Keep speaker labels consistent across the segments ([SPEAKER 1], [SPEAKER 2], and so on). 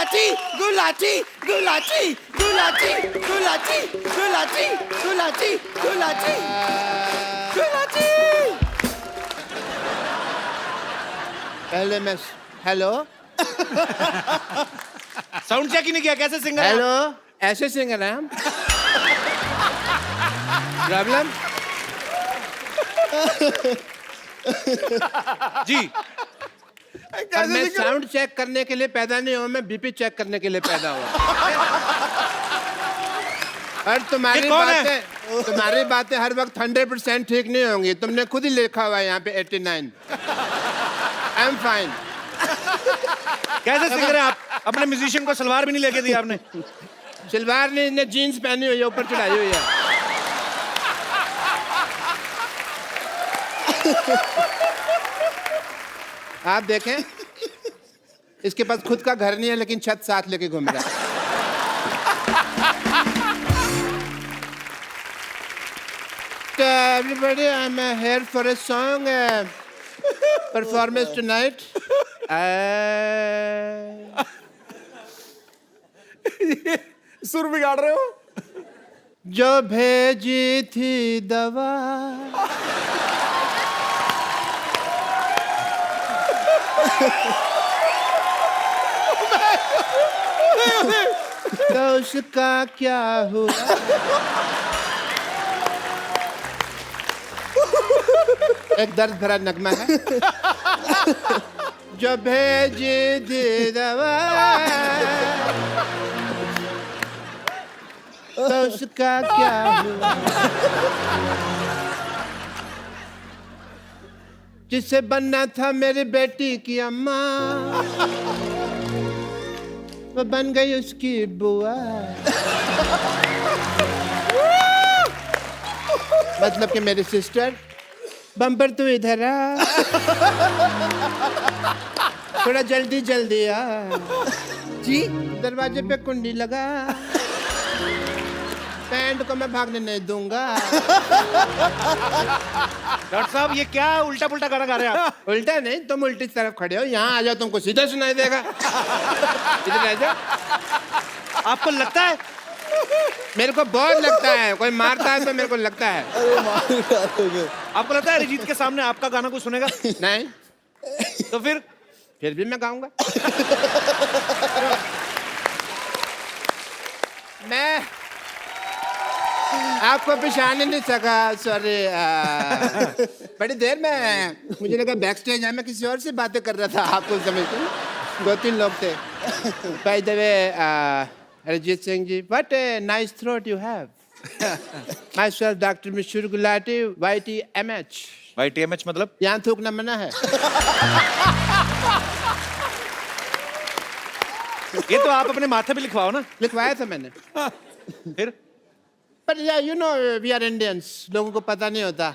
[SPEAKER 1] गुलाटी गुलाटी गुलाटी गुलाटी गुलाटी गुलाटी गुलाटी गुलाटी गुलाटी।
[SPEAKER 2] पहले मैं hello
[SPEAKER 3] sound check ही नहीं किया, कैसे सिंगर?
[SPEAKER 2] हेलो ऐसे सिंगर हैं हम। प्रॉब्लम
[SPEAKER 3] जी।
[SPEAKER 2] और मैं साउंड चेक करने के लिए पैदा नहीं हुआ, मैं बीपी चेक करने के लिए पैदा हुआ। और तुम्हारी बातें हर वक्त 100% ठीक नहीं होंगी। तुमने खुद ही लिखा हुआ है यहाँ पे 89। I am fine.
[SPEAKER 3] कैसे सिंगर है आप? अपने म्यूजिशियन को सलवार भी नहीं लेके दी आपने।
[SPEAKER 2] सलवार नहीं, इसने जीन्स पहनी हुई है, ऊपर चढ़ाई हुई है। आप देखें, इसके पास खुद का घर नहीं है लेकिन छत साथ लेके घूम रहा है। So everybody, I'm here for a song performance tonight.
[SPEAKER 1] सुर बिगाड़ रहे हो।
[SPEAKER 2] जो भेजी थी दवा तो उसका क्या हुआ? एक दर्द भरा नगमा है। जो भेजी थी दवा तो उसका क्या हुआ? जिससे बनना था मेरी बेटी की अम्मा, वो बन गई उसकी बुआ। मतलब कि मेरी सिस्टर, बम्पर तू इधर आ, थोड़ा जल्दी जल्दी आ जी। दरवाजे पे कुंडी लगा, पैंट को मैं भागने नहीं दूंगा।
[SPEAKER 3] डॉक्टर साहब ये क्या उल्टा पुल्टा गाना गा रहे हैं आप?
[SPEAKER 2] उल्टा नहीं, तुम उल्टी तरफ खड़े हो। यहाँ आ जाओ, तुमको सीधा सुनाई देगा। इधर आ जाओ।
[SPEAKER 3] आपको लगता है?
[SPEAKER 2] मेरे को बहुत लगता है, कोई मारता है तो मेरे को लगता है।
[SPEAKER 3] आपको लगता है अरिजीत के सामने आपका गाना कोई सुनेगा?
[SPEAKER 2] नहीं
[SPEAKER 3] तो फिर
[SPEAKER 2] भी मैं गाऊंगा। मैं आपको पहचान ही नहीं सका, सॉरी। बड़ी देर में मुझे लगा बैक स्टेज है, मैं किसी और से बातें कर रहा था। आपको समझ 2-3 लोग थे। By the way Arijit Singh ji, what a nice throat you have. Myself doctor Mishra Gulati, YTMH।
[SPEAKER 3] YTMH मतलब?
[SPEAKER 2] यहाँ थूकना मना है।
[SPEAKER 3] ये तो आप अपने माथे पे लिखवाओ ना।
[SPEAKER 2] लिखवाया था मैंने।
[SPEAKER 3] फिर
[SPEAKER 2] पर you know we are Indians, लोगों को पता नहीं होता।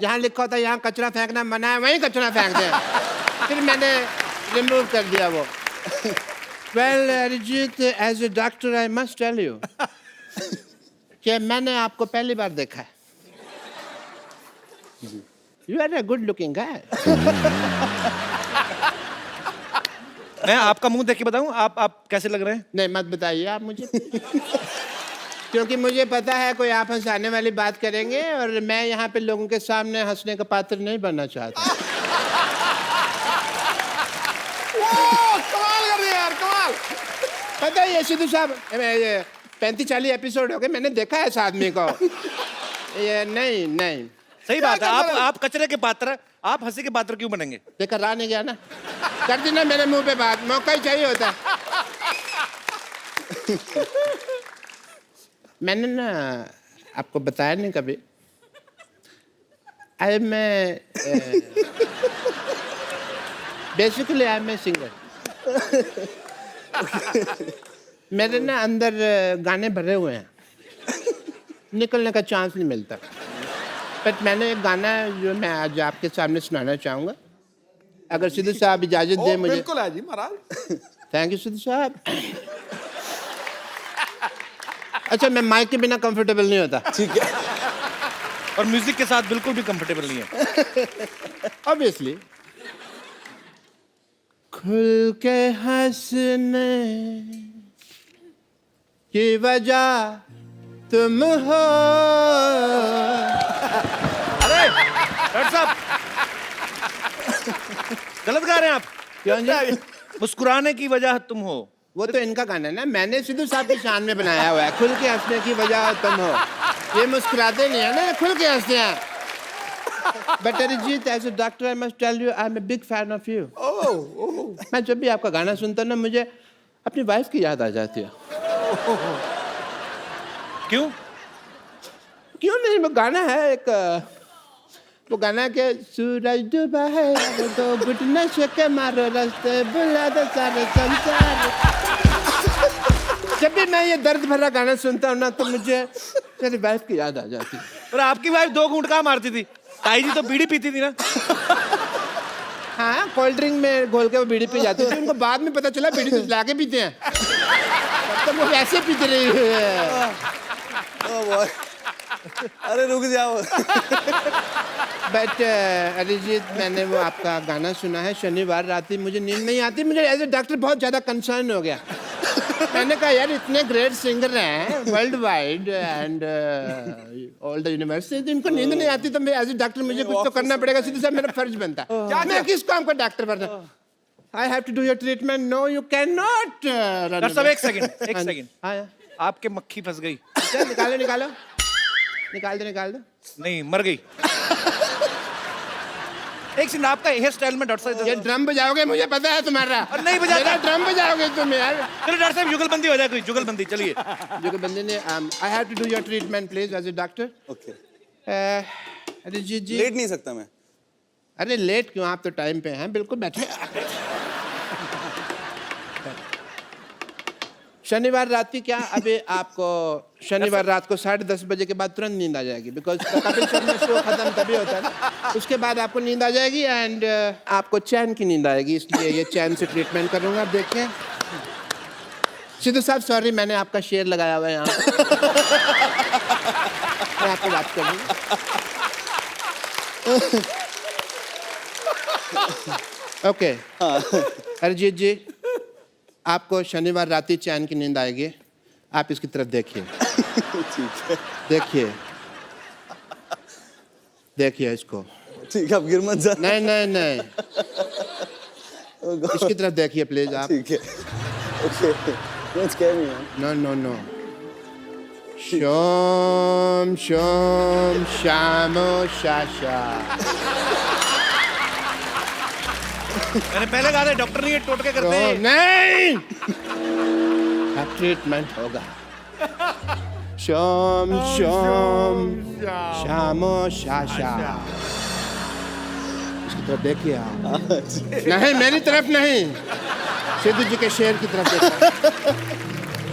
[SPEAKER 2] जहाँ लिखा होता है यहाँ कचरा फेंकना मना है, वहीं कचरा फेंकते हैं। फिर मैंने रिमूव कर दिया वो। Well Arijit, as a doctor I must tell you कि मैंने आपको पहली बार देखा है। You are a good looking guy.
[SPEAKER 3] मैं आपका मुंह देख के बताऊं आप कैसे लग रहे हैं?
[SPEAKER 2] नहीं मत बताइए आप मुझे। क्योंकि मुझे पता है कोई आप हंसाने वाली बात करेंगे और मैं यहाँ पे लोगों के सामने हंसने का पात्र नहीं बनना चाहता।
[SPEAKER 1] कमाल कर दिया यार, कमाल।
[SPEAKER 2] पता है ये सिद्धू साहब, 35-40 एपिसोड हो गए, मैंने देखा है इस आदमी को। ये नहीं
[SPEAKER 3] सही बात है। आप कचरे के पात्र, आप हंसी के पात्र क्यों बनेंगे?
[SPEAKER 2] देखा रहा नहीं गया ना, कर दी ना मेरे मुंह पे बात। मौका ही चाहिए होता है। मैंने ना आपको बताया नहीं कभी, I am basically I am a singer. मेरे ना अंदर गाने भरे हुए हैं, निकलने का चांस नहीं मिलता। बट मैंने एक गाना जो मैं आज आपके सामने सुनाना चाहूँगा, अगर सिद्धू साहब इजाज़त दें मुझे।
[SPEAKER 1] बिल्कुल है जी महाराज।
[SPEAKER 2] थैंक यू सिद्धू साहब। अच्छा, मैं माइक के बिना कंफर्टेबल नहीं होता।
[SPEAKER 1] ठीक है।
[SPEAKER 3] और म्यूजिक के साथ बिल्कुल भी कंफर्टेबल नहीं है।
[SPEAKER 2] ऑब्वियसली। खुल के हंसने की वजह तुम हो।
[SPEAKER 3] अरे डॉक्टर साहब गलत गा रहे हैं आप।
[SPEAKER 2] क्यों जी?
[SPEAKER 3] मुस्कुराने की वजह तुम हो।
[SPEAKER 2] वो तो इनका गाना है ना, मैंने सिद्धू साहब की शान में बनाया हुआ है। खुल के हंसने की वजह तुम हो। ये मुस्कुराते नहीं है ना, खुल के हंसते हैं। But Arijit, as a doctor, I must tell you, I'm a big fan of you. मैं जब भी आपका गाना सुनता हूँ ना, मुझे अपनी वाइफ की याद आ जाती है।
[SPEAKER 3] क्यों?
[SPEAKER 2] क्यों नहीं, वो गाना है एक, वो गाना के सूरज डूबा है तो गुट नशे के मारो रास्ते बुला दो सारे संसार। जब भी मैं ये दर्द भरा गाना सुनता हूँ ना, तो मुझे मेरी वाइफ की याद आ जाती है।
[SPEAKER 3] और आपकी वाइफ 2 घूंट कहाँ मारती थी? ताई जी तो बीड़ी पीती थी ना।
[SPEAKER 2] हाँ, कोल्ड ड्रिंक में घोल के वो बीड़ी पी जाती थी। उनको बाद में पता चला बीड़ी तो लाके पीते हैं, तब तक वो वैसे पीते रही है।
[SPEAKER 1] अरे रुक जाओ।
[SPEAKER 2] बट अरिजीत, मैंने वो आपका गाना सुना है। शनिवार रात ही मुझे नींद नहीं आती। मुझे एज ए डॉक्टर बहुत ज़्यादा कंसर्न हो गया। मैंने कहा यार, इतने ग्रेट सिंगर हैं world wide and all the university, इनको नींद नहीं आती, तो मैं एज ए डॉक्टर मुझे कुछ तो करना पड़ेगा। सीधे साहब मेरा फर्ज बनता है। मैं किस काम का डॉक्टर बनना? I have to do your treatment. No you can not.
[SPEAKER 3] Doctor साहब एक सेकंड।
[SPEAKER 2] हाँ,
[SPEAKER 3] आपके मक्खी फंस गई।
[SPEAKER 2] निकालो निकालो निकाल दो।
[SPEAKER 3] नहीं, मर गई। एक सेकंड, आपका हेयर स्टाइल में डॉक्टर साहब
[SPEAKER 2] ये ड्रम बजाओगे, मुझे पता है तुम्हारा।
[SPEAKER 3] और नहीं बजाता।
[SPEAKER 2] मेरा ड्रम बजाओगे तुम यार।
[SPEAKER 3] चलो डॉक्टर साहब जुगलबंदी हो जाए, कोई जुगलबंदी। चलिए
[SPEAKER 2] जुगलबंदी ने I have to do your treatment please as a doctor.
[SPEAKER 1] Okay,
[SPEAKER 2] Arijit ji,
[SPEAKER 1] लेट नहीं सकता मैं।
[SPEAKER 2] अरे लेट क्यों, आप तो टाइम पे हैं। बिल्कुल बैठे। शनिवार रात की क्या, अभी आपको शनिवार रात को 10:30 बजे के बाद तुरंत नींद आ जाएगी। बिकॉज कपिल शर्मा शो खत्म तभी होता है ना। उसके बाद आपको नींद आ जाएगी एंड आपको चैन की नींद आएगी। इसलिए ये चैन से ट्रीटमेंट करूंगा। आप देखिए सिद्धू साहब, सॉरी मैंने आपका शेर लगाया हुआ है यहाँ। मैं आपको बात करूँगा। ओके अरिजीत जी, आपको शनिवार रात ही चैन की नींद आएगी। आप इसकी तरफ देखिए।
[SPEAKER 1] ठीक है,
[SPEAKER 2] देखिए इसको।
[SPEAKER 1] ठीक है, अब गिर मत जा।
[SPEAKER 2] नहीं इसकी तरफ देखिए प्लीज आप।
[SPEAKER 1] ठीक है, okay, don't scare me man.
[SPEAKER 2] No. शोम शोम शामो शाशा।
[SPEAKER 3] मैंने पहले कहा था डॉक्टर नहीं, ये टोटके करते हैं।
[SPEAKER 2] नहीं, अब ट्रीटमेंट होगा। शोम शोम शामो शाशा। इसकी तरफ देखिए आप। नहीं, मेरी तरफ नहीं, सिद्धू जी के शेर की तरफ देखिए।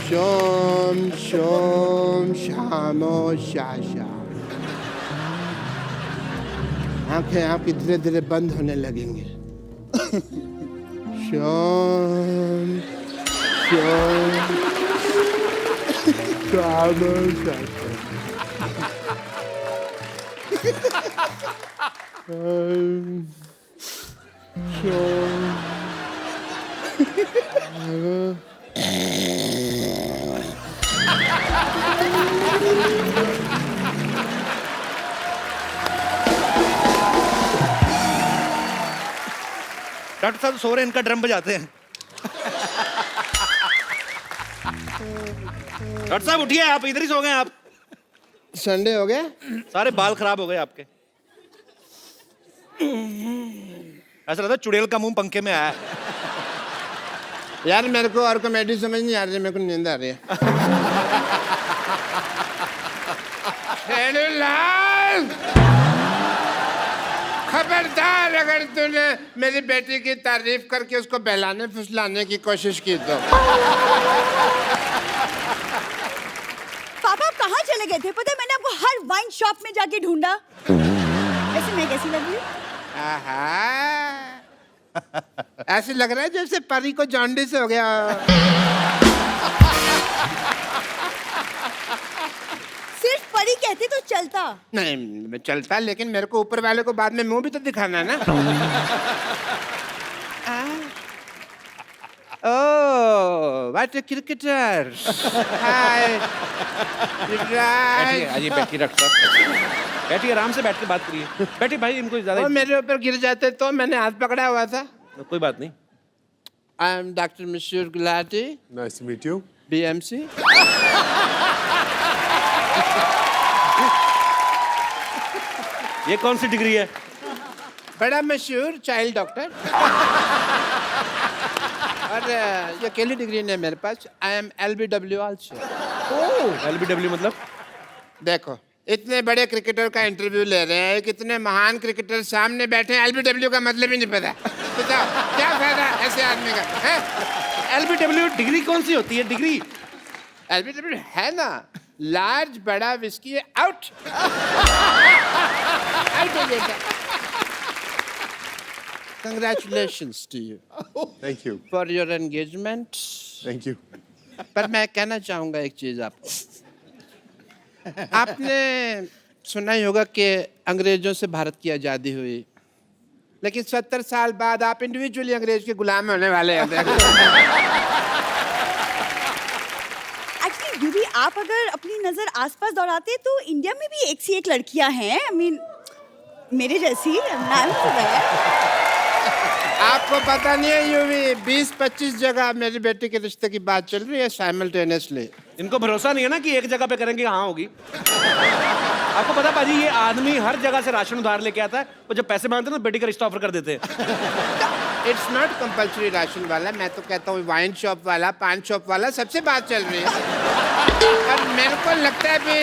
[SPEAKER 2] शोम शोम शामो शाशा। आंखें आपकी धीरे धीरे बंद होने लगेंगी। शोम शोम शामो शाशा।
[SPEAKER 3] डॉक्टर साहब सो रहे हैं, इनका ड्रम बजाते हैं। डॉक्टर साहब उठिए, आप इधर ही सो गए। आप
[SPEAKER 2] संडे हो गया।
[SPEAKER 3] सारे बाल खराब हो गए आपके। ऐसा लगता है चुड़ैल का मुंह पंखे में आया है।
[SPEAKER 2] यार मेरे को और कॉमेडी समझ नहीं आ रही है, मेरे को नींद आ रही है। खबरदार अगर तूने मेरी बेटी की तारीफ करके उसको बहलाने फुसलाने की कोशिश की तो।
[SPEAKER 4] पापा आप कहाँ चले गए थे? पता है मैंने आपको हर वाइन शॉप में जाके ढूंढा। ऐसे मैं कैसी लगी?
[SPEAKER 2] ऐसे लग रहा है जैसे परी को जॉन्डिस हो गया।
[SPEAKER 4] सिर्फ परी कहती तो चलता।
[SPEAKER 2] नहीं मैं चलता, लेकिन मेरे को ऊपर वाले को बाद में मुंह भी तो दिखाना है ना। Oh, what a cricketer! Hi.
[SPEAKER 3] बैठिए, आइए बैठिए डॉक्टर साहब, बैठिए आराम से बैठ के बात करिए, बैठिए भाई, इनको
[SPEAKER 2] वो
[SPEAKER 3] ज्यादा
[SPEAKER 2] मेरे ऊपर गिर जाते तो मैंने हाथ पकड़ा हुआ था.
[SPEAKER 3] कोई बात नहीं.
[SPEAKER 2] I am Dr. Monsieur Gulati,
[SPEAKER 5] Nice to meet you.
[SPEAKER 2] BMC.
[SPEAKER 3] ये कौन सी डिग्री है?
[SPEAKER 2] बड़ा मशहूर चाइल्ड डॉक्टर. और ये अकेली डिग्री नहीं है मेरे पास. I am LBW also.
[SPEAKER 3] LBW मतलब?
[SPEAKER 2] देखो, इतने बड़े क्रिकेटर का इंटरव्यू ले रहे हैं, कितने महान क्रिकेटर सामने बैठे हैं, LBW का मतलब ही नहीं पता. बताओ क्या फायदा ऐसे आदमी का, हैं?
[SPEAKER 3] LBW डिग्री कौन सी होती है? डिग्री
[SPEAKER 2] LBW है ना, लार्ज बड़ा विस्की आउट. आउट हो जाता. Congratulations to you
[SPEAKER 5] Thank you.
[SPEAKER 2] for your engagement.
[SPEAKER 5] Thank you.
[SPEAKER 2] पर मैं कहना चाहूंगा एक चीज आपको. आपने सुना ही होगा कि अंग्रेजों से भारत की आज़ादी हुई, लेकिन 70 साल बाद आप इंडिविजुअली अंग्रेज के गुलाम होने वाले हैं.
[SPEAKER 4] एक्चुअली यूवी, आप अगर अपनी नजर आसपास दौड़ाते तो इंडिया में भी एक सी एक लड़कियां हैं. आई मीन मेरे जैसी.
[SPEAKER 2] आपको पता नहीं है यूवी, 20-25 जगह मेरी बेटी के रिश्ते की बात चल रही है साइमल्टेनियसली.
[SPEAKER 3] इनको भरोसा नहीं है ना कि एक जगह पे करेंगे हाँ होगी. आपको पता पाजी, ये आदमी हर जगह से राशन उधार लेके आता है, और जब पैसे मांगते हैं ना बेटी का रिश्ता ऑफर कर देते हैं.
[SPEAKER 2] इट्स नॉट कंपल्सरी राशन वाला, मैं तो कहता हूँ वाइन शॉप वाला, पान शॉप वाला, सबसे बात चल रही है. और मेरे को लगता है अभी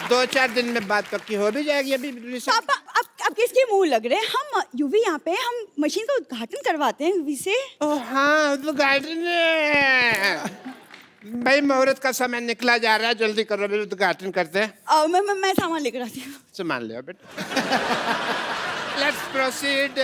[SPEAKER 2] 2-4 दिन में बात पक्की हो भी जाएगी. अभी
[SPEAKER 4] पापा, अब किसके मुंह लग रहे हैं? हम यूवी यहाँ पे हम मशीन का उद्घाटन करवाते हैं यूवी से.
[SPEAKER 2] ओह हाँ, उद्घाटन है भाई. मुहूर्त का समय निकला जा रहा है, जल्दी करो, अभी उद्घाटन करते हैं.
[SPEAKER 4] मैं सामान लेकर आती हूँ.
[SPEAKER 2] सामान ले आओ बेटा. Let's proceed.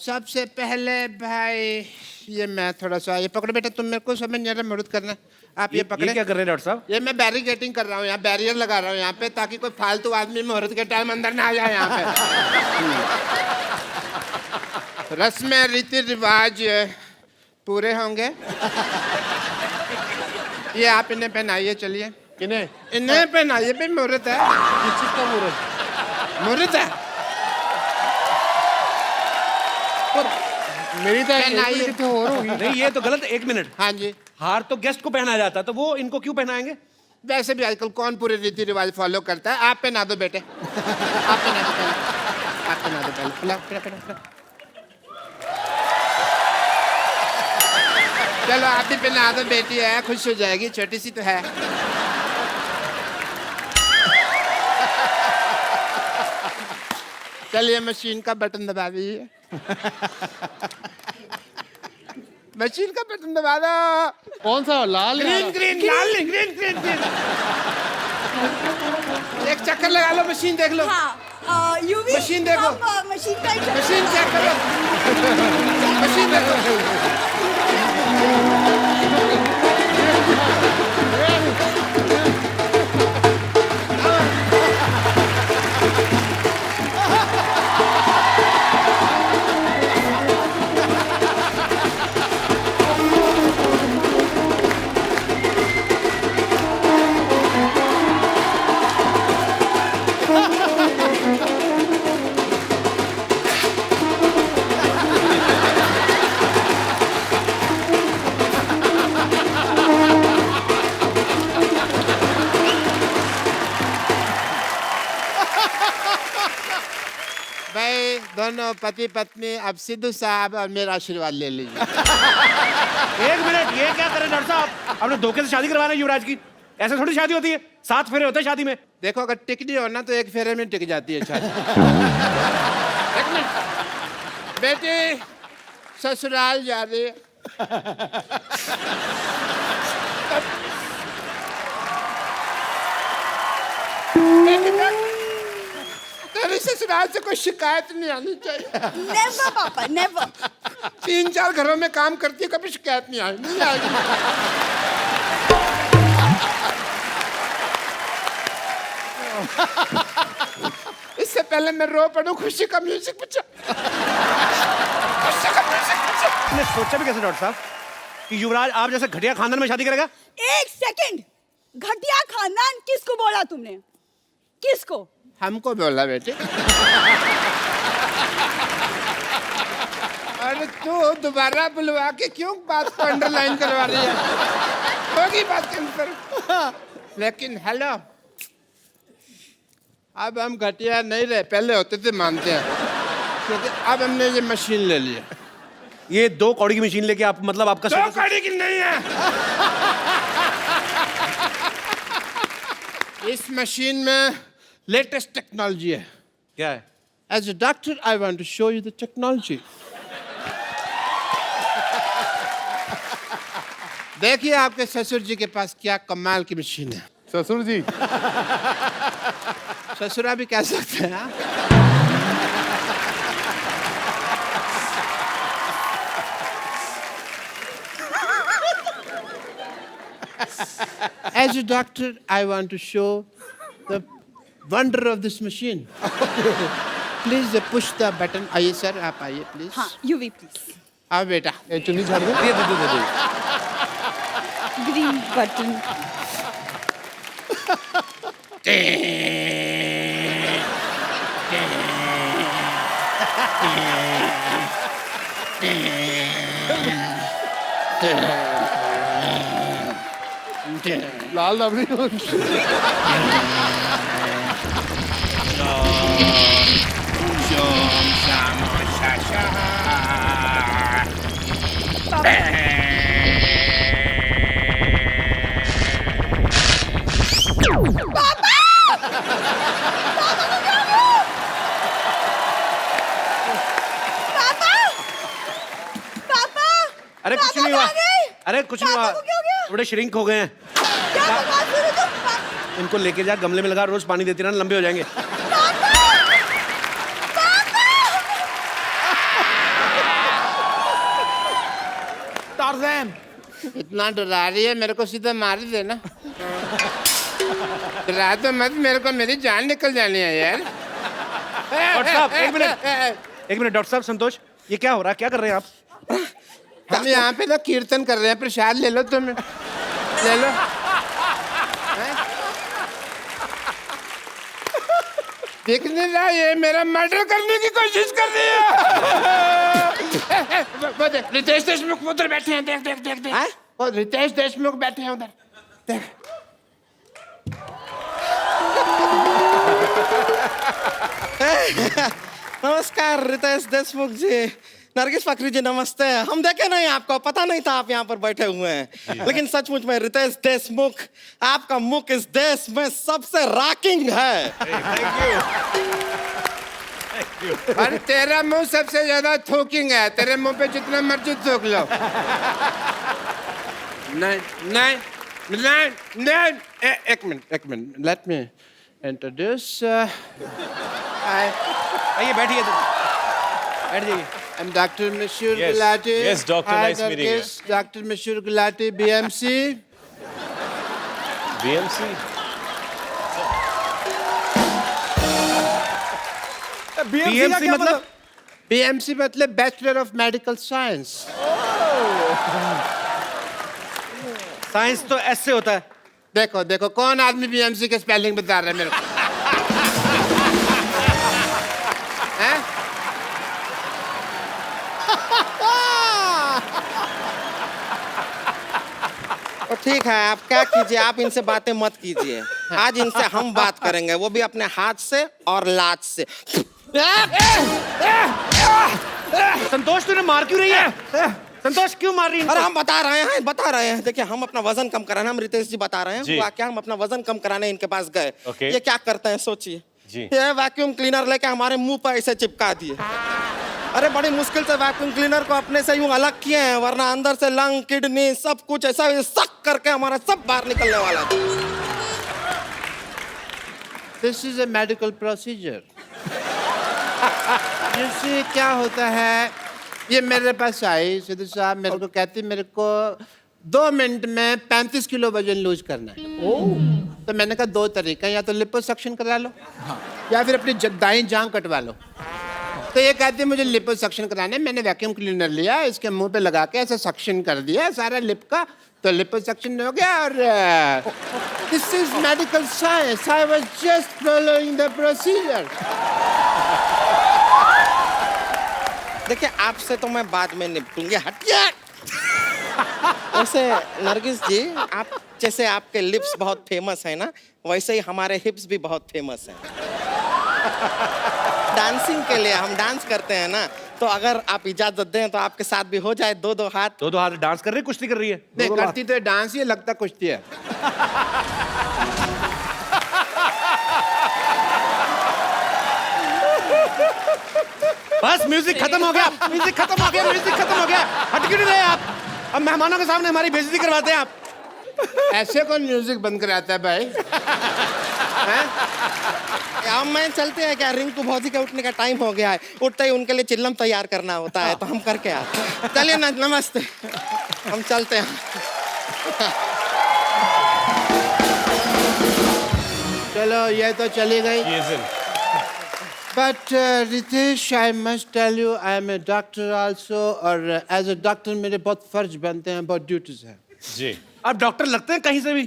[SPEAKER 2] सबसे पहले भाई ये मैं थोड़ा सा, ये पकड़ो बेटा, तुम मेरे को समझ नहीं आ रहा मुहूर्त करना. आप ये पकड़े.
[SPEAKER 3] क्या कर रहे हैं डॉक्टर साहब?
[SPEAKER 2] ये मैं बैरिकेटिंग कर रहा हूँ, यहाँ बैरियर लगा रहा हूँ यहाँ पे, ताकि कोई फालतू आदमी मुहूर्त के टाइम अंदर ना आ जाए यहाँ पे. रस्में रीति रिवाज पूरे होंगे. ये आप इन्हें पहनाइए. चलिए
[SPEAKER 5] किन्हें?
[SPEAKER 2] इन्हें पहनाइए भाई, मुहूर्त है.
[SPEAKER 5] किस चीज का मुहूर्त?
[SPEAKER 2] मुहूर्त है.
[SPEAKER 5] मेरी तो
[SPEAKER 2] पहनाइए.
[SPEAKER 5] कितने और होगी.
[SPEAKER 3] नहीं, ये तो गलत. 1 मिनट.
[SPEAKER 2] हाँ जी.
[SPEAKER 3] हार तो गेस्ट को पहनाया जाता है, तो वो इनको क्यों पहनाएंगे?
[SPEAKER 2] वैसे भी आजकल कौन पूरे रीति रिवाज फॉलो करता है. आप पहना दो बेटे. आप पहना दो पहले. आप पहना दो पहले. पहना. चलो आप भी पहना दो, बेटी है, खुश हो जाएगी, छोटी सी तो है. चलिए मशीन का बटन दबा दीजिए. मशीन का बटन दबा दो.
[SPEAKER 5] कौन सा? लाल?
[SPEAKER 2] ग्रीन लाल नहीं, ग्रीन. एक चक्कर लगा लो, मशीन देख लो.
[SPEAKER 4] हाँ, यूवी
[SPEAKER 2] मशीन देखो.
[SPEAKER 4] मशीन का ही
[SPEAKER 2] मशीन चेक करो. मशीन देखो. भाई दोनों पति पत्नी अब सिद्धू साहब और मेरा आशीर्वाद ले लीजिए.
[SPEAKER 3] 1 मिनट, ये क्या करें डॉक्टर साहब? आपने धोखे से शादी करवाना है युवराज की. ऐसे थोड़ी शादी होती है. 7 फेरे होते हैं शादी में.
[SPEAKER 2] देखो, अगर टिकनी हो ना तो 1 फेरे में टिक जाती है शादी. एक मिनट. बेटी ससुराल जा रही है. तेरी ससुराल से कोई शिकायत नहीं आनी चाहिए.
[SPEAKER 4] नेवर पापा, नेवर.
[SPEAKER 2] 3-4 घरों में काम करती है, कभी शिकायत नहीं आएगी. इससे पहले मैं रो पड़ूं, खुशी का म्यूजिक बजा. खुशी का म्यूजिक बजा.
[SPEAKER 3] आपने सोचा भी कैसे डॉक्टर साहब? कि युवराज आप जैसे घटिया खानदान में शादी करेगा?
[SPEAKER 4] एक सेकंड, घटिया खानदान किसको बोला तुमने? किसको?
[SPEAKER 2] हमको बोला बेटे। अरे तू दोबारा बुलवा के क्यों बात को अंडरलाइन करवा रही है? होगी बात कर। लेकिन हेलो, अब हम घटिया नहीं रहे, पहले होते थे मानते हैं, क्योंकि अब हमने ये मशीन ले लिया।
[SPEAKER 3] ये 2 कौड़ी की मशीन लेके आप मतलब आपका
[SPEAKER 2] 2 कौड़ी की नहीं है। इस मशीन में लेटेस्ट टेक्नोलॉजी है।
[SPEAKER 3] क्या है?
[SPEAKER 2] As a doctor, I want to show you the technology. देखिए आपके ससुर जी के पास क्या कमाल की मशीन है।
[SPEAKER 5] ससुर जी,
[SPEAKER 2] ससुरा भी कह सकते हैं। हाँ? As a doctor, I want to show the wonder of this machine. Please push the button. आइए सर, आप आइए प्लीज।
[SPEAKER 4] हाँ, यूवी प्लीज।
[SPEAKER 2] आओ बेटा।
[SPEAKER 5] ये चुन्नी झाड़ दो।
[SPEAKER 3] ये दे।
[SPEAKER 4] Green button.
[SPEAKER 5] लाल रबड़ी।
[SPEAKER 3] अरे कुछ नहीं हुआ। अरे कुछ नहीं हुआ।
[SPEAKER 4] पापा को क्या हो गया?
[SPEAKER 3] थोड़े श्रिंक हो गए हैं।
[SPEAKER 4] क्या बकवास कर रहे हो तुम?
[SPEAKER 3] इनको लेके जा, गमले में लगा, रोज पानी देती रहना, लंबे हो जाएंगे।
[SPEAKER 2] टार्ज़न, इतना डरा रही है, मेरे को सीधा मार ही देना। डरा तो मत, मेरे को मेरी जान निकल जानी है यार।
[SPEAKER 3] डॉक्टर साहब, एक मिनट डॉक्टर साहब। संतोष, ये क्या हो रहा है? क्या कर रहे हैं आप?
[SPEAKER 2] हम यहाँ पे ना कीर्तन कर रहे हैं, प्रसाद ले लो तुम, ले लो। देख नहीं रहा, ये मेरा मर्डर करने की कोशिश कर रही है। वो देख, रितेश देशमुख उधर बैठे हैं, देख देख देख देख। वो रितेश देशमुख बैठे हैं उधर, देख।
[SPEAKER 6] नमस्कार रितेश देशमुख जी, नरगिस फकरी जी नमस्ते। हम देखे नहीं आपको, पता नहीं था आप यहाँ पर बैठे हुए हैं, लेकिन सचमुच में रितेश देशमुख, आपका मुख इस देश में सबसे रॉकिंग है।
[SPEAKER 2] और तेरा मुंह सबसे ज्यादा थूकिंग है, तेरे मुंह पे जितना मर्जी थूक लो। नहीं नहीं नहीं नहीं, एक मिनट, लेट मी इंट्रोड्यूस।
[SPEAKER 3] आइए बैठिए, बैठ जाइए।
[SPEAKER 2] I'm Dr. Mashur
[SPEAKER 7] Yes.
[SPEAKER 2] Gulati.
[SPEAKER 7] Yes, doctor,
[SPEAKER 2] Hi,
[SPEAKER 7] nice meeting you.
[SPEAKER 2] Dr. Mashur Gulati, BMC.
[SPEAKER 7] BMC?
[SPEAKER 3] BMC मतलब?
[SPEAKER 2] BMC मतलब Bachelor of Medical Science.
[SPEAKER 3] Science तो ऐसे होता है।
[SPEAKER 2] देखो देखो, कौन आदमी BMC के स्पेलिंग बता रहा है मेरे को? हैं?
[SPEAKER 6] तो ठीक है, आप क्या कीजिए, आप इनसे बातें मत कीजिए। आज इनसे हम बात करेंगे, वो भी अपने हाथ से और लात से।
[SPEAKER 3] संतोष, तूने मार क्यों रही है? संतोष, क्यों मार रही है?
[SPEAKER 6] अरे हम बता रहे हैं। देखिए, हम अपना वजन कम कराना, हम रितेश जी बता रहे हैं,
[SPEAKER 7] जी।
[SPEAKER 6] हुआ क्या, हम अपना वजन कम कराने इनके पास गए।
[SPEAKER 7] ओके।
[SPEAKER 6] ये क्या करते हैं सोचिए,
[SPEAKER 7] जी।
[SPEAKER 6] ये वैक्यूम क्लीनर लेके हमारे मुंह पर ऐसे चिपका दिए। अरे बड़ी मुश्किल से वैक्यूम क्लीनर को अपने से यूं अलग किए हैं, वरना अंदर से लंग, किडनी सब कुछ ऐसा सक करके हमारा सब बाहर निकलने वाला था।
[SPEAKER 2] This is a medical procedure. जैसे क्या होता है, ये मेरे पास आई सिद्धू साहब, मेरे को कहती मेरे को 2 मिनट में 35 किलो वजन लूज करना है। तो मैंने कहा 2 तरीका, या तो लिपोसक्शन करा लो, या फिर अपनी दाईं जांग कटवा लो। तो ये कहती है मुझे लिपोसक्शन कराना है। मैंने वैक्यूम क्लीनर लिया, इसके मुंह पे लगा के ऐसे सक्शन कर दिया सारा लिप का, तो लिपोसक्शन हो गया। और this is medical science, I was just following the procedure.
[SPEAKER 6] देखिए आपसे तो मैं बाद में निपटूंगी, हटिए। वैसे नरगिस जी, आप जैसे आपके लिप्स बहुत फेमस है ना, वैसे ही हमारे हिप्स भी बहुत फेमस हैं। डांसिंग के लिए हम डांस करते हैं ना, तो अगर आप इजाजत दें तो आपके साथ भी हो जाए 2-2 हाथ।
[SPEAKER 3] 2-2 हाथ डांस कर रही है, कुश्ती कर रही है?
[SPEAKER 2] नहीं करती तो डांस ही लगता कुश्ती है।
[SPEAKER 3] बस म्यूजिक खत्म हो गया, म्यूजिक खत्म हो गया, म्यूजिक खत्म हो गया। हट क्यों नहीं रहे आप? अब मेहमानों के सामने हमारी बेइज्जती करवाते हैं आप।
[SPEAKER 2] ऐसे कौन म्यूजिक बंद कराता है भाई?
[SPEAKER 6] अब मैं चलते हैं क्या? रिंकू भौजी के उठने का टाइम हो गया है, उठते ही उनके लिए चिल्लम तैयार करना होता है, तो हम करके आते हैं। चलिए ना, नमस्ते, हम चलते हैं।
[SPEAKER 2] चलो ये तो चली गई। But Ritesh, I must tell you, I am a doctor also, और एज ए डॉक्टर मेरे बहुत फर्ज बनते हैं, बहुत ड्यूटीज हैं।
[SPEAKER 3] जी, आप डॉक्टर लगते हैं कहीं से भी।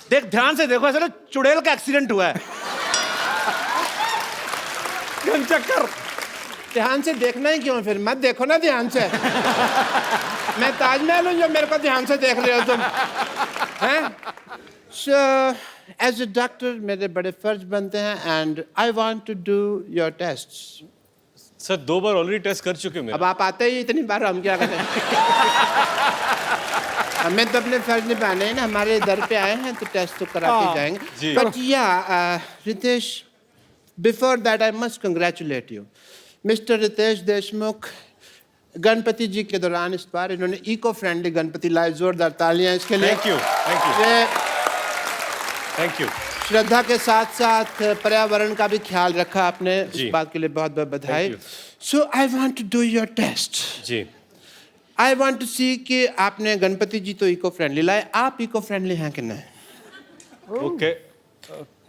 [SPEAKER 3] देख ध्यान से देखो, ऐसा ना चुड़ैल का एक्सीडेंट हुआ है। चक्कर।
[SPEAKER 2] ध्यान से देखना ही क्यों? फिर मत देखो ना ध्यान से। मैं ताजमहल हूँ जो मेरे को ध्यान से देख रहे हो तुम, हैं? So as a doctor मेरे बड़े फर्ज बनते हैं, and I want to do your tests.
[SPEAKER 7] Sir 2 बार ऑलरेडी टेस्ट कर चुके हैं।
[SPEAKER 2] अब आप आते ही इतनी बार, हम क्या करें? हमें तो अपने फर्ज निभाने हैं ना, हमारे दर पे आए हैं तो टेस्ट तो करा के जाएंगे। But yeah Ritesh, before that I must congratulate you, mister Ritesh Deshmukh. Ganpati ji के दौरान इस बार इन्होंने इको फ्रेंडली गणपति लाए, जोरदार तालियां इसके लिए।
[SPEAKER 7] थैंक यू, थैंक यू,
[SPEAKER 2] ये
[SPEAKER 7] थैंक यू।
[SPEAKER 2] श्रद्धा के साथ साथ पर्यावरण का भी ख्याल रखा आपने, इस बात के लिए बहुत बहुत बधाई। So I want to do your test.
[SPEAKER 7] जी,
[SPEAKER 2] आई वांट टू सी कि आपने गणपति जी तो इको फ्रेंडली लाए, आप इको फ्रेंडली हैं कि नहीं?
[SPEAKER 7] ओके,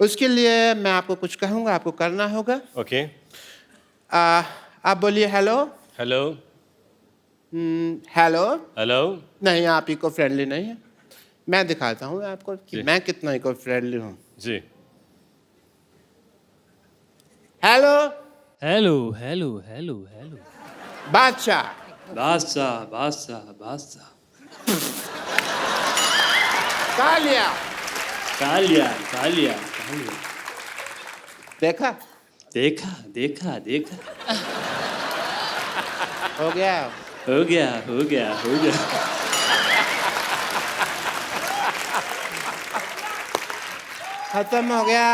[SPEAKER 2] उसके लिए मैं आपको कुछ कहूँगा, आपको करना होगा।
[SPEAKER 7] ओके।
[SPEAKER 2] आप बोलिए हेलो।
[SPEAKER 7] Hello,
[SPEAKER 2] hello.
[SPEAKER 7] हेलो।
[SPEAKER 2] नहीं, आप इको फ्रेंडली नहीं है। मैं दिखाता हूँ आपको कि मैं कितना इको फ्रेंडली हूँ।
[SPEAKER 7] जी।
[SPEAKER 2] Hello.
[SPEAKER 8] Hello hello hello hello.
[SPEAKER 2] Badshah.
[SPEAKER 8] Badshah Badshah बादशाह।
[SPEAKER 2] कालिया।
[SPEAKER 8] कालिया कालिया कालिया।
[SPEAKER 2] देखा
[SPEAKER 8] देखा देखा देखा।
[SPEAKER 2] हो गया,
[SPEAKER 8] हो गया हो गया हो गया।
[SPEAKER 2] खत्म हो गया,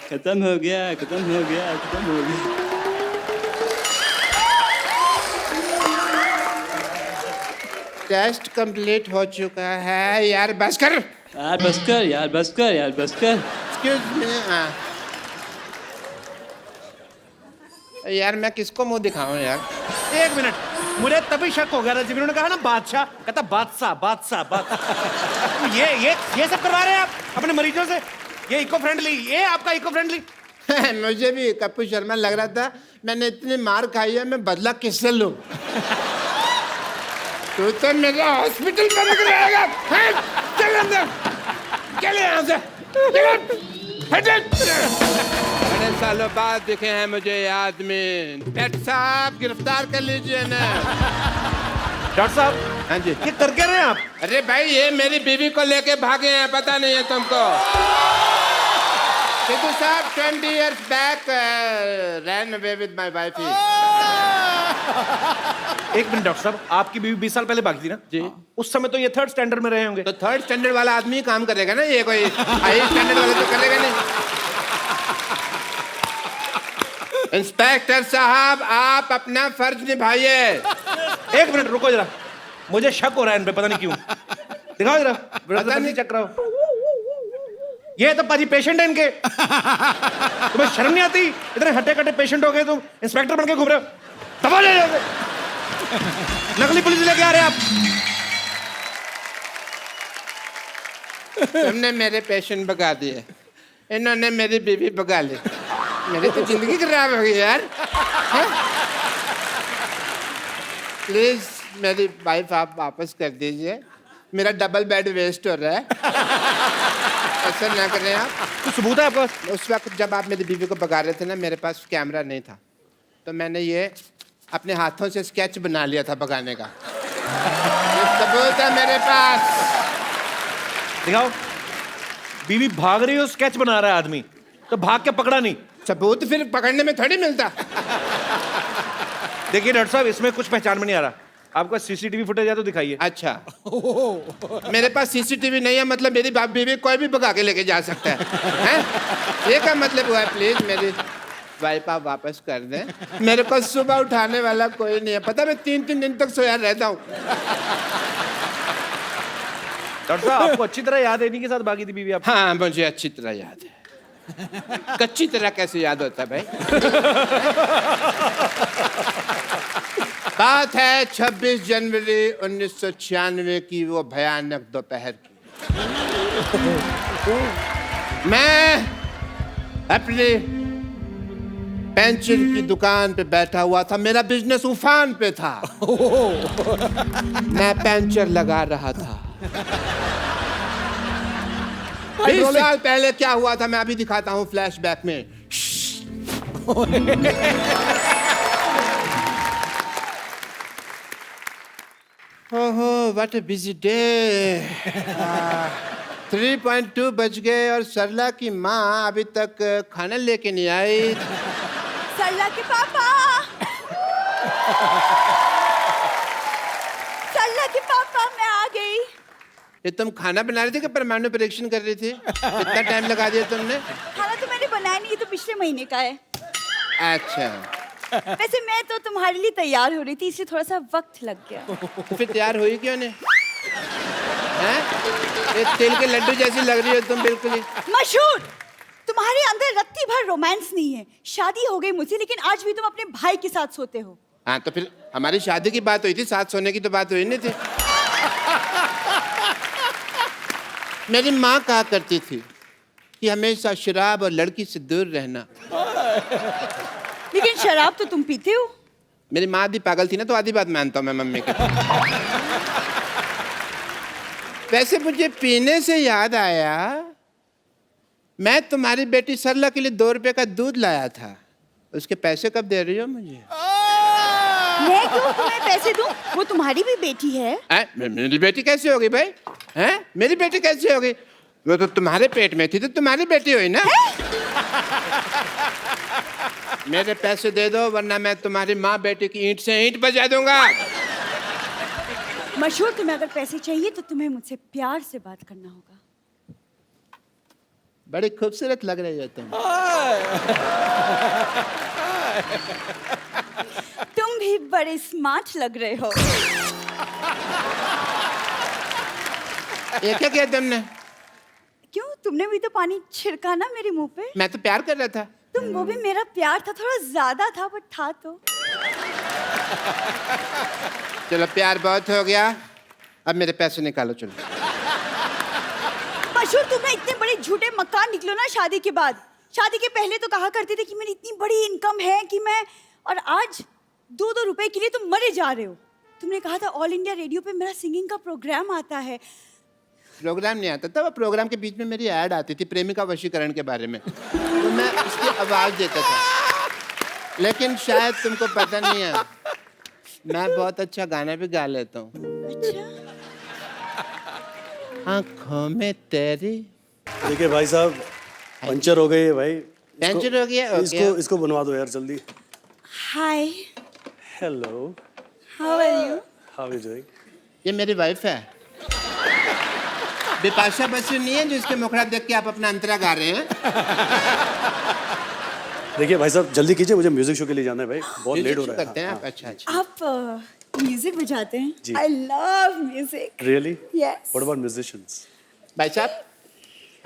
[SPEAKER 8] खत्म हो गया खत्म हो गया खत्म हो गया।
[SPEAKER 2] टेस्ट कंप्लीट हो चुका है। यार बस कर,
[SPEAKER 8] यार बस कर, यार बस कर, यार बस कर।
[SPEAKER 2] Excuse me. यार मैं किसको मुंह दिखाऊं यार?
[SPEAKER 3] 1 मिनट, मुझे तभी शक हो गया था जब इन्होंने कहा ना बादशाह, कहता बादशाह बादशाह बादशाह। ये सब करवा रहे हैं आप अपने मरीजों से? ये इको फ्रेंडली, ये आपका इको फ्रेंडली?
[SPEAKER 2] मुझे भी कपूर शर्मा लग रहा था, मैंने इतनी मार खाई है, मैं बदला किससे लूं? तू तो मेरा हॉस्पिटल में लग रहेगा। चल अंदर, चल यहाँ से, बड़े सालों बाद दिखे हैं मुझे ये आदमी। पेट साहब गिरफ्तार कर लीजिए ना।
[SPEAKER 3] डॉक्टर साहब।
[SPEAKER 2] हाँ जी।
[SPEAKER 3] ये कर क्या रहे हैं आप?
[SPEAKER 2] अरे भाई ये मेरी बीवी को लेके भागे हैं, पता नहीं है तुमको? सिद्धू साहब 20 years back ran away with my wife.
[SPEAKER 3] 1 minute doctor साहब, आपकी बीवी 20 साल पहले भागी थी ना?
[SPEAKER 2] जी।
[SPEAKER 3] उस समय तो ये 3rd स्टैंडर्ड में रहे होंगे।
[SPEAKER 2] तो 3rd स्टैंडर्ड वाला आदमी ही काम करेगा ना, ये कोई हाई स्टैंडर्ड वाला तो करेगा नहीं। इंस्पेक्टर साहब आप अपना फर्ज निभाइए।
[SPEAKER 3] 1 मिनट रुको जरा, मुझे शक हो रहा है इन पे, पता नहीं क्यों। दिखाओ जरा,
[SPEAKER 2] पता नहीं
[SPEAKER 3] चेक कराओ। ये तो पाजी पेशेंट है इनके। तुम्हें शर्म नहीं आती? इतने हट्टे कट्टे पेशेंट हो गए, तुम इंस्पेक्टर बन के घूम रहे हो। दबा ले जाओगे। नकली पुलिस लेके आ रहे हैं आप।
[SPEAKER 2] तुमने मेरे पेशेंट भगा दिए, इन्होंने मेरी बीवी भगा ली। मेरी तो जिंदगी खराब हो गई यार। प्लीज मेरी वाइफ आप वापस कर दीजिए, मेरा डबल बेड वेस्ट हो रहा है। ऐसा ना करें आप।
[SPEAKER 3] कुछ सबूत है आपका?
[SPEAKER 2] उस वक्त जब आप मेरी बीवी को भगा रहे थे ना, मेरे पास कैमरा नहीं था, तो मैंने ये अपने हाथों से स्केच बना लिया था भगाने का। ये सबूत है मेरे पास।
[SPEAKER 3] दिखाओ। बीवी भाग रही हो, स्केच बना रहा है आदमी, तो भाग के पकड़ा नहीं।
[SPEAKER 2] सबूत फिर पकड़ने में थोड़ी मिलता।
[SPEAKER 3] देखिए डॉक्टर साहब, इसमें कुछ पहचान में नहीं आ रहा। आपका सीसीटीवी फुटेज है तो दिखाइए।
[SPEAKER 2] अच्छा, मेरे पास सीसीटीवी नहीं है, मतलब मेरी बीवी कोई भी भगा के लेके जा सकता है? ये क्या मतलब हुआ? प्लीज मेरी वाइफ आप वापस कर दें। मेरे को सुबह उठाने वाला कोई नहीं है, पता मैं 3-3 दिन तक सोया रहता हूँ।
[SPEAKER 3] डॉक्टर साहब, आपको अच्छी तरह याद है इन्हीं के साथ भागी थी बीवी आप?
[SPEAKER 2] हाँ, मुझे अच्छी तरह याद है। कच्ची तरह कैसे याद होता है भाई? बात है 26 जनवरी 1996 की, वो भयानक दोपहर की। मैं अपनी पेंचर की दुकान पे बैठा हुआ था, मेरा बिजनेस उफान पे था। मैं पेंचर लगा रहा था। 20 साल पहले क्या हुआ था मैं अभी दिखाता हूँ फ्लैशबैक में। ओहो, व्हाट अ बिजी डे। 3.2 बज गए और सरला की माँ अभी तक खाना लेके नहीं आई।
[SPEAKER 4] सरला के पापा, सरला के पापा, मैं आ गई।
[SPEAKER 2] ये तुम खाना बना रही थी कि परमाणु परीक्षण कर रही थी? इतना टाइम लगा दिया तुमने?
[SPEAKER 4] खाना तो मैंने बनाया नहीं, ये तो पिछले महीने का है।
[SPEAKER 2] अच्छा,
[SPEAKER 4] वैसे मैं तो तुम्हारे लिए तैयार हो रही थी, इसलिए थोड़ा सा वक्त लग गया।
[SPEAKER 2] तो फिर तैयार हुई क्यों नहीं? हैं? ये तिल के लड्डू जैसी लग रही हो तुम बिल्कुल ही।
[SPEAKER 4] मशहूर, तुम्हारे अंदर रत्ती भर रोमांस नहीं है। शादी हो गई मुझसे, लेकिन आज भी तुम अपने भाई के साथ सोते हो।
[SPEAKER 2] हाँ, तो फिर हमारी शादी की बात हुई थी, साथ सोने की तो बात हुई नहीं थी। मेरी माँ कहा करती थी कि हमेशा शराब और लड़की से दूर रहना।
[SPEAKER 4] लेकिन शराब तो तुम पीते हो।
[SPEAKER 2] मेरी माँ आधी पागल थी ना, तो आधी बात मानता हूँ मैं मम्मी की। वैसे मुझे पीने से याद आया, मैं तुम्हारी बेटी सरला के लिए 2 रुपए का दूध लाया था, उसके पैसे कब दे रही हो मुझे?
[SPEAKER 4] मैं क्यों तुम्हें पैसे दूं? वो तुम्हारी भी बेटी है।
[SPEAKER 2] मेरी बेटी कैसे होगी भाई? हैं? मेरी बेटी कैसे होगी? वो तो तुम्हारे पेट में थी, तो तुम्हारी बेटी हुई ना। मेरे पैसे दे दो, वरना मैं तुम्हारी माँ बेटी की ईंट से ईंट बजा दूंगा।
[SPEAKER 4] मशहूर, तुम्हें अगर पैसे चाहिए तो तुम्हें मुझसे प्यार से बात करना होगा।
[SPEAKER 2] बड़ी खूबसूरत लग रही हो तुम।
[SPEAKER 4] तुम भी बड़े स्मार्ट लग रहे हो।
[SPEAKER 2] ये क्या किया तुमने?
[SPEAKER 4] क्यों, तुमने भी तो पानी छिड़का ना मेरे मुंह पे।
[SPEAKER 2] मैं तो प्यार कर रहा था।
[SPEAKER 4] तुम, वो भी मेरा प्यार था, थोड़ा ज्यादा था, बट था तो।
[SPEAKER 2] चलो, प्यार बहुत हो गया, अब मेरे पैसे निकालो। चलो।
[SPEAKER 4] मशहूर, तुम ना इतने बड़े झूठे मक्कार निकलो ना शादी के बाद। शादी के पहले तो कहा करते थे कि मेरी इतनी बड़ी इनकम है कि मैं, और आज 2-2 रुपए के लिए तुम मरे जा रहे हो। तुमने कहा था ऑल इंडिया रेडियो पे मेरा सिंगिंग का प्रोग्राम आता है।
[SPEAKER 2] प्रोग्राम नहीं आता था, वो प्रोग्राम के बीच में मेरी ऐड आती थी प्रेमिका वशीकरण के बारे में, तो मैं उसकी आवाज देता था। लेकिन शायद तुमको पता नहीं है, मैं बहुत अच्छा गाना भी गा लेता हूँ।
[SPEAKER 4] अच्छा,
[SPEAKER 2] आँखों में तेरी।
[SPEAKER 1] देखिए भाई साहब, पंचर हो गई है भाई।
[SPEAKER 2] पंचर हो गया?
[SPEAKER 1] इसको बनवा दो यार जल्दी।
[SPEAKER 4] Hi,
[SPEAKER 1] hello,
[SPEAKER 4] how are you?
[SPEAKER 1] How you doing?
[SPEAKER 2] ये मेरी वाइफ है, बिपाशा बसु नहीं है जिसके मुखड़ा देख के आप अपना अंतरा गा रहे हैं।
[SPEAKER 1] देखिए भाई साहब, जल्दी कीजिए, मुझे म्यूजिक शो के लिए जाना है भाई, बहुत लेट हो रहा है।
[SPEAKER 2] करते हैं आप? अच्छा अच्छा।
[SPEAKER 4] आप म्यूजिक बजाते हैं?
[SPEAKER 1] जी।
[SPEAKER 4] I love music.
[SPEAKER 1] Really?
[SPEAKER 4] Yes.
[SPEAKER 1] What about musicians?
[SPEAKER 2] भाई साहब,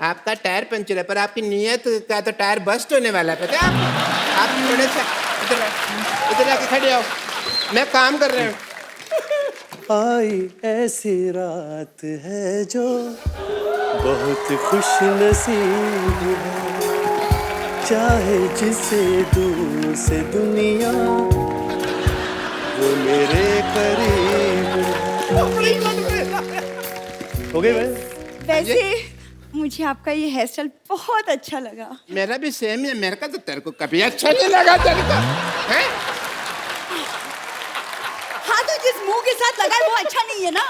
[SPEAKER 2] आपका टायर पंचर है, पर आपकी नीयत का तो टायर बस्ट होने वाला है, पता है आप थोड़े से इधर आके खड़े हो, मैं काम कर रहा हूँ।
[SPEAKER 1] आई ऐसी रात है जो बहुत खुश नसीब है, चाहे जिसे दूर से दुनिया वो मेरे करीब।
[SPEAKER 3] हो गए भाई?
[SPEAKER 4] वैसे मुझे आपका ये हेयर स्टाइल बहुत अच्छा लगा।
[SPEAKER 2] मेरा भी सेम है, मेरे का तो तेरे को कभी अच्छा नहीं लगा तेरे को, हैं?
[SPEAKER 4] हाँ तो जिस मुंह के साथ लगा है वो अच्छा नहीं है ना।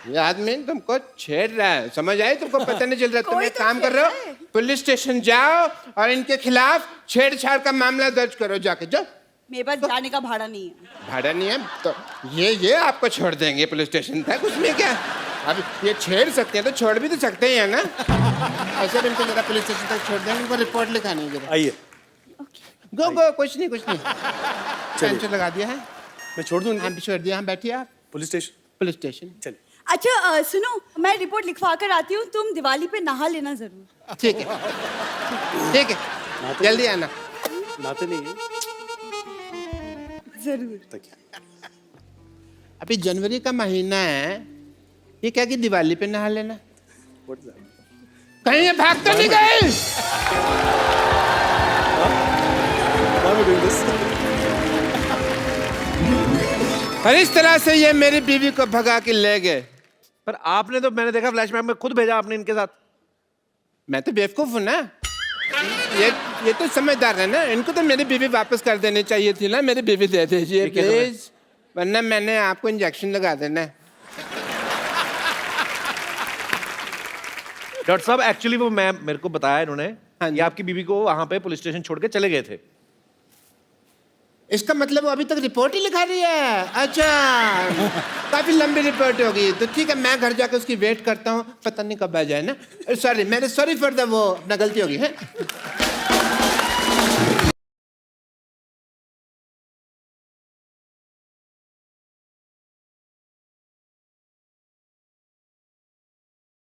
[SPEAKER 2] ये आदमी तुमको छेड़ रहा है, समझ आई? तुमको पता नहीं चल रहा? तुम
[SPEAKER 4] कोई
[SPEAKER 2] एक
[SPEAKER 4] तो
[SPEAKER 2] काम कर रहे
[SPEAKER 4] छेड़
[SPEAKER 2] हो,
[SPEAKER 4] रहा है।
[SPEAKER 2] पुलिस स्टेशन जाओ और इनके खिलाफ छेड़छाड़ का मामला दर्ज करो जाके, जाओ।
[SPEAKER 4] मेरे पास जाने का भाड़ा नहीं है।
[SPEAKER 2] भाड़ा नहीं है तो ये आपको छोड़ देंगे पुलिस स्टेशन तक, उसमें क्या? अब ये छेड़ सकते हैं तो छोड़ भी तो सकते हैं ना। ऐसे भी इनको जरा पुलिस स्टेशन तक छोड़ देंगे, इनको रिपोर्ट लिखानी है जरा।
[SPEAKER 3] आइए,
[SPEAKER 2] गो गो, कुछ नहीं कुछ नहीं। टेंशन लगा दिया है,
[SPEAKER 3] मैं छोड़ दूं इनको?
[SPEAKER 2] हाँ छोड़ दिया। हाँ बैठिए आप।
[SPEAKER 3] पुलिस स्टेशन
[SPEAKER 2] पुलिस स्टेशन
[SPEAKER 3] चलिए।
[SPEAKER 4] अच्छा सुनो, मैं रिपोर्ट लिखवा कर आती हूँ, तुम दिवाली पे नहा लेना जरूर।
[SPEAKER 2] ठीक है ठीक है, जल्दी आना।
[SPEAKER 3] नाते नहीं है
[SPEAKER 4] जरूर।
[SPEAKER 3] तक।
[SPEAKER 2] अभी जनवरी का महीना है, ये क्या कि दिवाली पे नहा लेना? कहीं ये भाग तो नहीं गई? और इस तरह से ये मेरी बीवी को भगा के ले गए।
[SPEAKER 3] पर आपने तो, मैंने देखा फ्लैशबैक में, खुद भेजा आपने इनके साथ।
[SPEAKER 2] मैं तो बेवकूफ हूँ ना, ये तो समझदार है ना। इनको तो मेरी बीवी वापस कर देनी चाहिए थी ना। मेरी बीवी दे दीजिए प्लीज, वरना मैंने आपको इंजेक्शन लगा देना है।
[SPEAKER 3] डॉक्टर साहब, एक्चुअली वो मेरे को बताया इन्होंने,
[SPEAKER 2] हाँ जी।
[SPEAKER 3] ये आपकी बीवी को वहां पे पुलिस स्टेशन छोड़ के चले गए थे।
[SPEAKER 2] इसका मतलब वो अभी तक रिपोर्ट ही लिखा रही है? अच्छा, काफी लंबी रिपोर्ट होगी। तो ठीक है, मैं घर जाकर उसकी वेट करता हूँ, पता नहीं कब आ जाए ना। सॉरी, मेरे सॉरी फॉर द वो, अपना गलती होगी है।